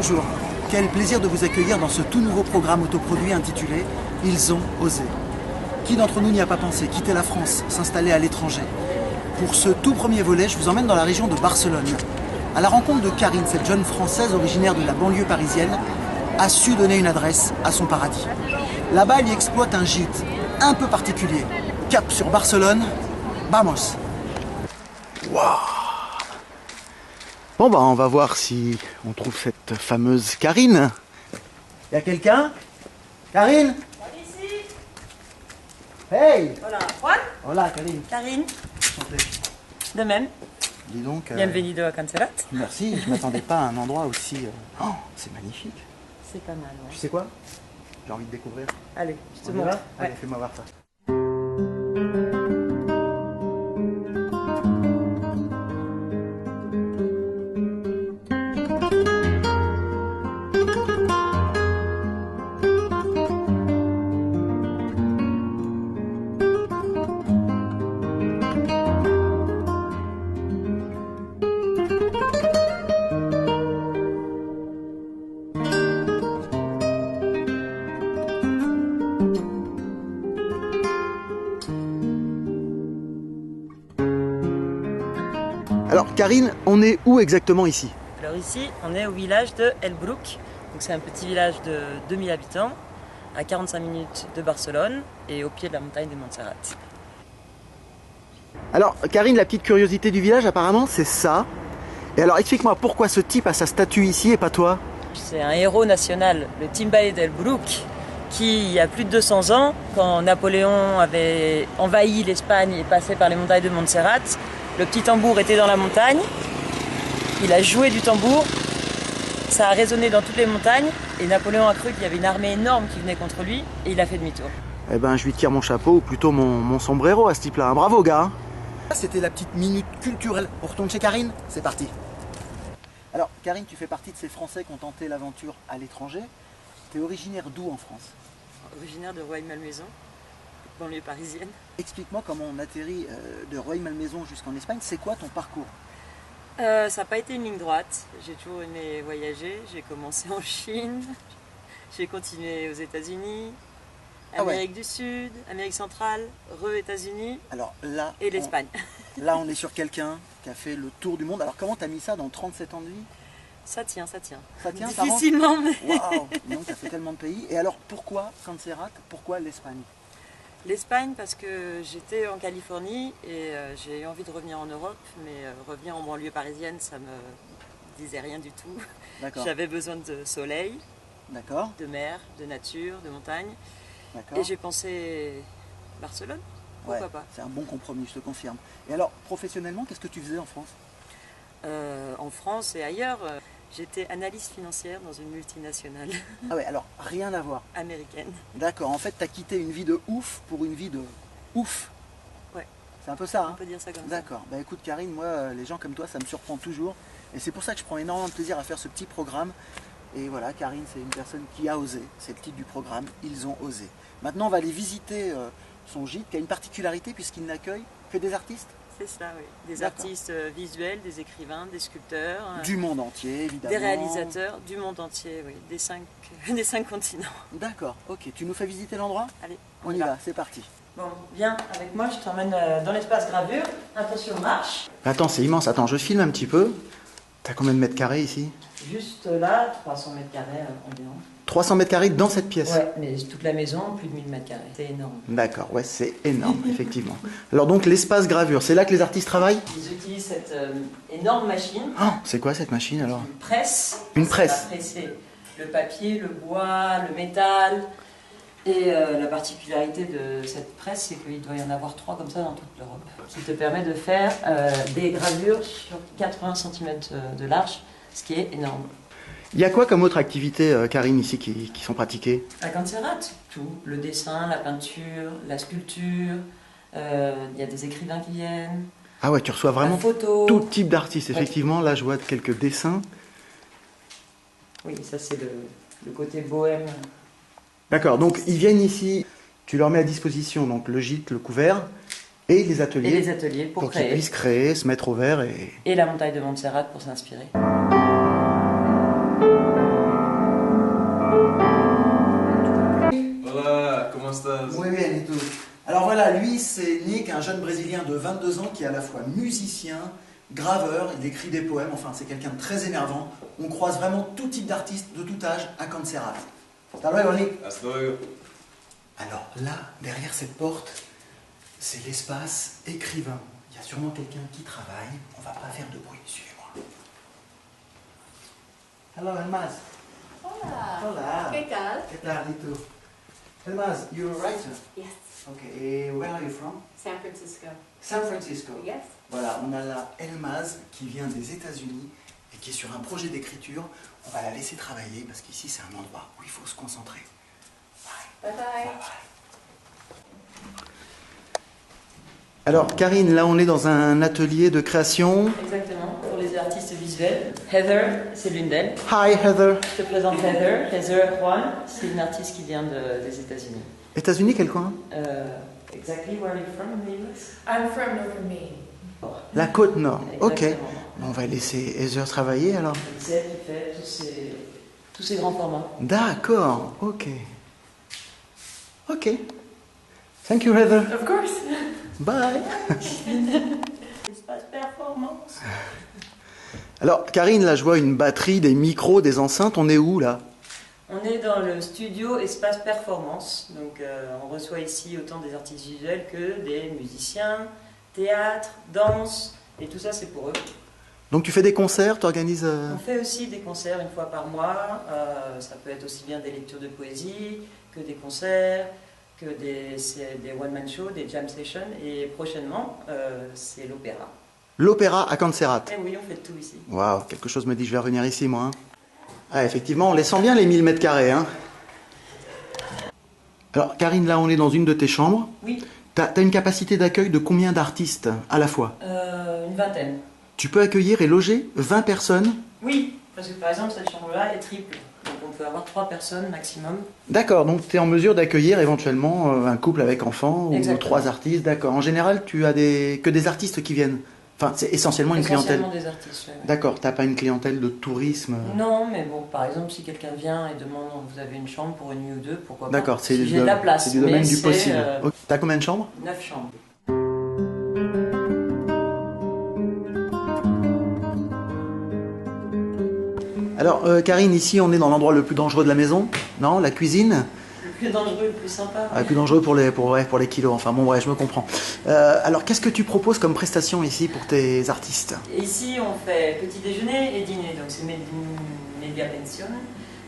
Bonjour, quel plaisir de vous accueillir dans ce tout nouveau programme autoproduit intitulé « Ils ont osé ». Qui d'entre nous n'y a pas pensé quitter la France, s'installer à l'étranger? Pour ce tout premier volet, je vous emmène dans la région de Barcelone, à la rencontre de Karine, cette jeune Française originaire de la banlieue parisienne, a su donner une adresse à son paradis. Là-bas, elle y exploite un gîte un peu particulier. Cap sur Barcelone, vamos! Waouh! Bon bah on va voir si on trouve cette fameuse Karine. Y a quelqu'un? Karine? Ici. Hey! Hola, Juan. Hola Karine. Karine. Santé. De même. Dis donc... Bienvenido a Cancelat. Merci, je m'attendais pas à un endroit aussi... Oh, c'est magnifique. C'est pas mal, ouais. Tu sais quoi? J'ai envie de découvrir. Allez, je te On y montre. va? Allez, Ouais. fais-moi voir ça. Alors Karine, on est où exactement ici? Alors ici, on est au village de El Bruc. Donc c'est un petit village de 2000 habitants, à 45 minutes de Barcelone et au pied de la montagne de Montserrat. Alors Karine, la petite curiosité du village apparemment c'est ça. Et alors explique-moi pourquoi ce type a sa statue ici et pas toi? C'est un héros national, le Timbaé d'El Bruc, qui, il y a plus de 200 ans, quand Napoléon avait envahi l'Espagne et passé par les montagnes de Montserrat, le petit tambour était dans la montagne, il a joué du tambour, ça a résonné dans toutes les montagnes, et Napoléon a cru qu'il y avait une armée énorme qui venait contre lui, et il a fait demi-tour. Eh ben je lui tire mon chapeau, ou plutôt mon sombrero à ce type-là. Bravo gars. C'était la petite minute culturelle. On retourne chez Karine? C'est parti. Alors Karine, tu fais partie de ces Français qui ont tenté l'aventure à l'étranger. Tu es originaire d'où en France? Originaire de Rueil-Malmaison, banlieue parisienne. Explique-moi comment on atterrit de Rueil-Malmaison jusqu'en Espagne. C'est quoi ton parcours? Ça n'a pas été une ligne droite, j'ai toujours aimé voyager, j'ai commencé en Chine, j'ai continué aux États-Unis, Amérique du Sud, Amérique centrale, États-Unis Alors là, et l'Espagne. Là on est sur quelqu'un qui a fait le tour du monde. Alors comment tu as mis ça dans 37 ans de vie? Ça tient, ça tient. Ça tient, difficilement, mais... Waouh! Donc tu as fait tellement de pays. Et alors pourquoi Cancerat? Pourquoi l'Espagne? L'Espagne parce que j'étais en Californie et j'ai eu envie de revenir en Europe, mais revenir en banlieue parisienne, ça me disait rien du tout. J'avais besoin de soleil, de mer, de nature, de montagne. Et j'ai pensé Barcelone, pourquoi pas? C'est un bon compromis, je te confirme. Et alors, professionnellement, qu'est-ce que tu faisais en France? En France et ailleurs, j'étais analyste financière dans une multinationale. Ah ouais, alors rien à voir. Américaine. D'accord, en fait, tu as quitté une vie de ouf pour une vie de ouf. Ouais. C'est un peu ça, hein? On peut dire ça comme ça. D'accord. Bah écoute Karine, moi, les gens comme toi, ça me surprend toujours. Et c'est pour ça que je prends énormément de plaisir à faire ce petit programme. Et voilà, Karine, c'est une personne qui a osé. C'est le titre du programme, Ils ont osé. Maintenant, on va aller visiter son gîte, qui a une particularité puisqu'il n'accueille que des artistes. C'est ça, oui. Des artistes visuels, des écrivains, des sculpteurs. Du monde entier, évidemment. Des réalisateurs du monde entier, oui. Des cinq continents. D'accord, ok. Tu nous fais visiter l'endroit? Allez, on y va, c'est parti. Bon, viens avec moi, je t'emmène dans l'espace gravure. Attention, marche. Attends, c'est immense. Attends, je filme un petit peu. T'as combien de mètres carrés ici? Juste là, 300 mètres carrés environ. 300 mètres carrés dans cette pièce? Ouais, mais toute la maison, plus de 1000 mètres carrés. C'est énorme. D'accord, ouais, c'est énorme, effectivement. Alors donc, l'espace gravure, c'est là que les artistes travaillent? Ils utilisent cette énorme machine. Oh, c'est quoi cette machine alors? Une presse. Une presse? Ça va presser le papier, le bois, le métal. Et la particularité de cette presse, c'est qu'il doit y en avoir 3 comme ça dans toute l'Europe. Qui te permet de faire des gravures sur 80 cm de large, ce qui est énorme. Il y a quoi comme autre activité, Karine, ici, qui sont pratiquées? À Cancerat, tout. Le dessin, la peinture, la sculpture, il y a des écrivains qui viennent. Ah ouais, tu reçois vraiment tout type d'artistes, effectivement. Ouais. Là, je vois quelques dessins. Oui, ça c'est le côté bohème. D'accord, donc ils viennent ici, tu leur mets à disposition donc, le gîte, le couvert et les ateliers. Et les ateliers pour qu'ils puissent créer, se mettre au vert et... Et la montagne de Montserrat pour s'inspirer. estás? Muy bien, et tout. Alors voilà, lui c'est Nick, un jeune Brésilien de 22 ans qui est à la fois musicien, graveur, il écrit des poèmes, enfin c'est quelqu'un de très énervant. On croise vraiment tout type d'artistes de tout âge à Cancerat. Hasta luego, Nick. Hasta luego. Alors là, derrière cette porte, c'est l'espace écrivain. Il y a sûrement quelqu'un qui travaille, on va pas faire de bruit, suivez-moi. Hello, Elmaz. Hola. Hola. ¿Qué tal? ¿Qué tal, Lito? Elmaz, you're a writer. Yes. Okay, where are you from? San Francisco. San Francisco. Yes. Voilà, on a là Elmaz qui vient des États-Unis et qui est sur un projet d'écriture. On va la laisser travailler parce qu'ici c'est un endroit où il faut se concentrer. Bye bye. Alors Karine, là on est dans un atelier de création. Exactement, pour les artistes visuels. Heather, c'est l'une d'elles. Hi Heather. Je te présente Heather. Heather Juan, c'est une artiste qui vient des États-Unis. États-Unis, quel coin? Exactly where are you from in the US? I'm from Northern Maine. La côte nord. Ok. Exactement. On va laisser Heather travailler alors. C'est elle qui fait tous ces grands formats. D'accord, ok. Ok. Thank you Heather. Of course. Bye. Espace performance. Alors Karine, là je vois une batterie, des micros, des enceintes. On est où là? On est dans le studio Espace Performance. Donc on reçoit ici autant des artistes visuels que des musiciens, théâtre, danse, et tout ça c'est pour eux. Donc tu fais des concerts, tu organises... On fait aussi des concerts une fois par mois. Ça peut être aussi bien des lectures de poésie que des concerts, que des one-man shows, des jam sessions. Et prochainement, c'est l'opéra. L'opéra à Cancerat. Et oui, on fait tout ici. Waouh, quelque chose me dit je vais revenir ici moi. Hein. Ah, effectivement, on les sent bien les 1000 mètres carrés. Hein. Alors Karine, là on est dans une de tes chambres. Oui. T'as une capacité d'accueil de combien d'artistes à la fois? Une vingtaine. Tu peux accueillir et loger 20 personnes? Oui, parce que par exemple, cette chambre-là est triple. Donc on peut avoir 3 personnes maximum. D'accord, donc tu es en mesure d'accueillir éventuellement un couple avec enfants ou Exactement. 3 artistes. D'accord. En général, tu as que des artistes qui viennent. Enfin, c'est essentiellement une clientèle. Essentiellement des artistes, ouais. D'accord, t'as pas une clientèle de tourisme. Non, mais bon, par exemple, si quelqu'un vient et demande vous avez une chambre pour une nuit ou deux, pourquoi pas? D'accord, c'est Si j'ai de la place. c'est du domaine mais du c'est, possible. Ok. T'as combien de chambres? 9 chambres. Alors, Karine, ici, on est dans l'endroit le plus dangereux de la maison, non? La cuisine? Le plus dangereux, le plus sympa. Le plus dangereux pour les kilos. Enfin, bon, ouais, je me comprends. Alors, qu'est-ce que tu proposes comme prestation ici pour tes artistes? Et ici, on fait petit déjeuner et dîner, donc c'est media pension,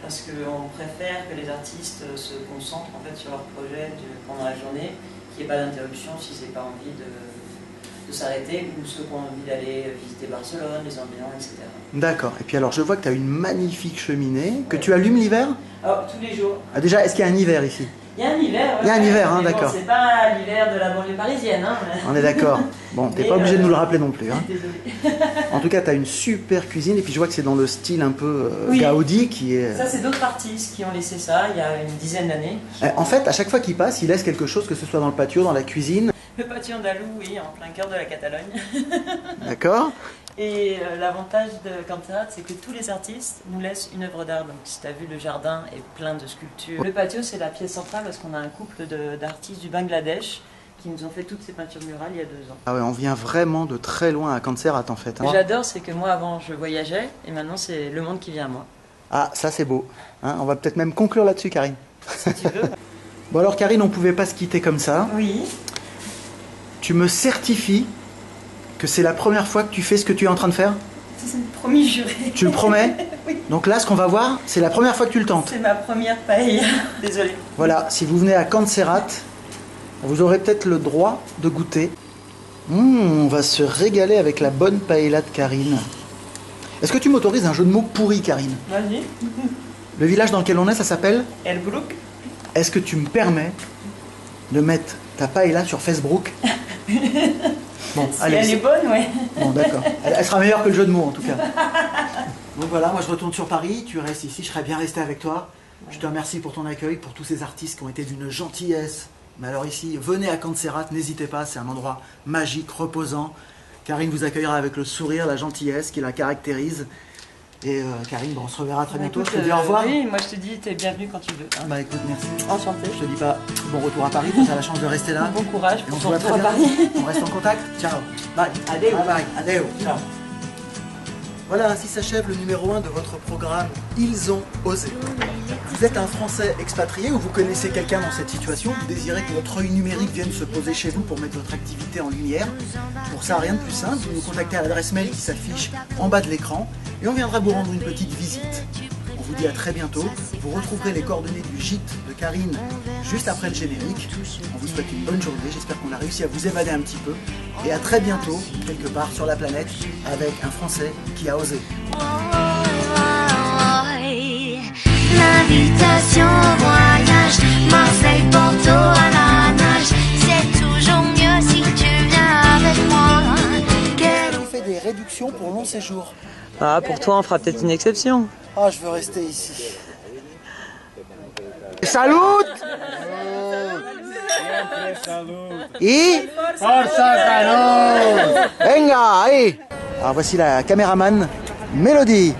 parce qu'on préfère que les artistes se concentrent en fait sur leur projet pendant la journée, qu'il n'y ait pas d'interruption si c'est pas envie de s'arrêter, ou ceux qui ont envie d'aller visiter Barcelone, les ambiances, etc. D'accord. Et puis alors, je vois que tu as une magnifique cheminée que tu allumes l'hiver? Alors, tous les jours. Ah, déjà, est-ce qu'il y a un hiver ici? Il y a un hiver. Il y a un hiver, hein, mais bon, d'accord. c'est pas l'hiver de la banlieue parisienne. Hein. On est d'accord. Bon, t'es Mais, pas obligé de nous le rappeler non plus. Hein. Désolée. En tout cas, tu as une super cuisine et puis je vois que c'est dans le style un peu Oui. Gaudi qui est... Ça, c'est d'autres artistes qui ont laissé ça il y a une dizaine d'années. En fait, à chaque fois qu'il passe, il laisse quelque chose, que ce soit dans le patio, dans la cuisine. Le patio andalou, oui, en plein cœur de la Catalogne. D'accord? Et l'avantage de Cancerat, c'est que tous les artistes nous laissent une œuvre d'art. Donc si tu as vu, le jardin est plein de sculptures. Le patio, c'est la pièce centrale parce qu'on a un couple d'artistes du Bangladesh qui nous ont fait toutes ces peintures murales il y a 2 ans. Ah ouais, on vient vraiment de très loin à Cancerat en fait. Ce que j'adore, c'est que moi avant je voyageais et maintenant c'est le monde qui vient à moi. Ah, ça c'est beau. Hein, on va peut-être même conclure là-dessus, Karine. Si tu veux. Bon alors Karine, on pouvait pas se quitter comme ça. Oui. Tu me certifies que c'est la première fois que tu fais ce que tu es en train de faire? C'est promis juré. Tu le promets? Oui. Donc là, ce qu'on va voir, c'est la première fois que tu le tentes. C'est ma première paella. Désolée. Voilà, si vous venez à Cancerat, vous aurez peut-être le droit de goûter. On va se régaler avec la bonne paella de Karine. Est-ce que tu m'autorises un jeu de mots pourri, Karine? Vas-y. Le village dans lequel on est, ça s'appelle? El Brook. Est-ce que tu me permets de mettre ta paella sur Facebook? Bon, Si allez. elle est bonne, ouais. Bon, d'accord. Elle sera meilleure que le jeu de mots, en tout cas. Donc voilà, moi je retourne sur Paris, tu restes ici, je serais bien resté avec toi. Je te remercie pour ton accueil, pour tous ces artistes qui ont été d'une gentillesse. Mais alors ici, venez à Cancerat, n'hésitez pas, c'est un endroit magique, reposant. Karine vous accueillera avec le sourire, la gentillesse qui la caractérise. Et Karine, bon, on se reverra très bientôt. Écoute, Je te dis au revoir. Oui, moi je te dis, t'es bienvenue quand tu veux. Hein. Bah écoute, merci. Enchanté. Je te dis pas bon retour à Paris, tu as la chance de rester là. Bon courage Et pour on se ton voit retour très à bientôt. Paris. On reste en contact. Ciao. Bye. Adeu. Bye bye. Adeu. Ciao. Voilà, ainsi s'achève le numéro 1 de votre programme Ils ont osé. Vous êtes un Français expatrié ou vous connaissez quelqu'un dans cette situation, vous désirez que votre œil numérique vienne se poser chez vous pour mettre votre activité en lumière. Pour ça, rien de plus simple, vous nous contactez à l'adresse mail qui s'affiche en bas de l'écran et on viendra vous rendre une petite visite. On vous dit à très bientôt, vous retrouverez les coordonnées du gîte de Karine juste après le générique. On vous souhaite une bonne journée, j'espère qu'on a réussi à vous évader un petit peu. Et à très bientôt, quelque part sur la planète, avec un Français qui a osé. L'invitation au voyage, Marseille, Porto à la nage, c'est toujours mieux si tu viens avec moi. On fait des réductions pour long séjour. Ah, pour toi, on fera peut-être une exception. Ah, je veux rester ici. Salut! Et Forza Salud! venga, allez. Alors voici la caméraman Mélodie.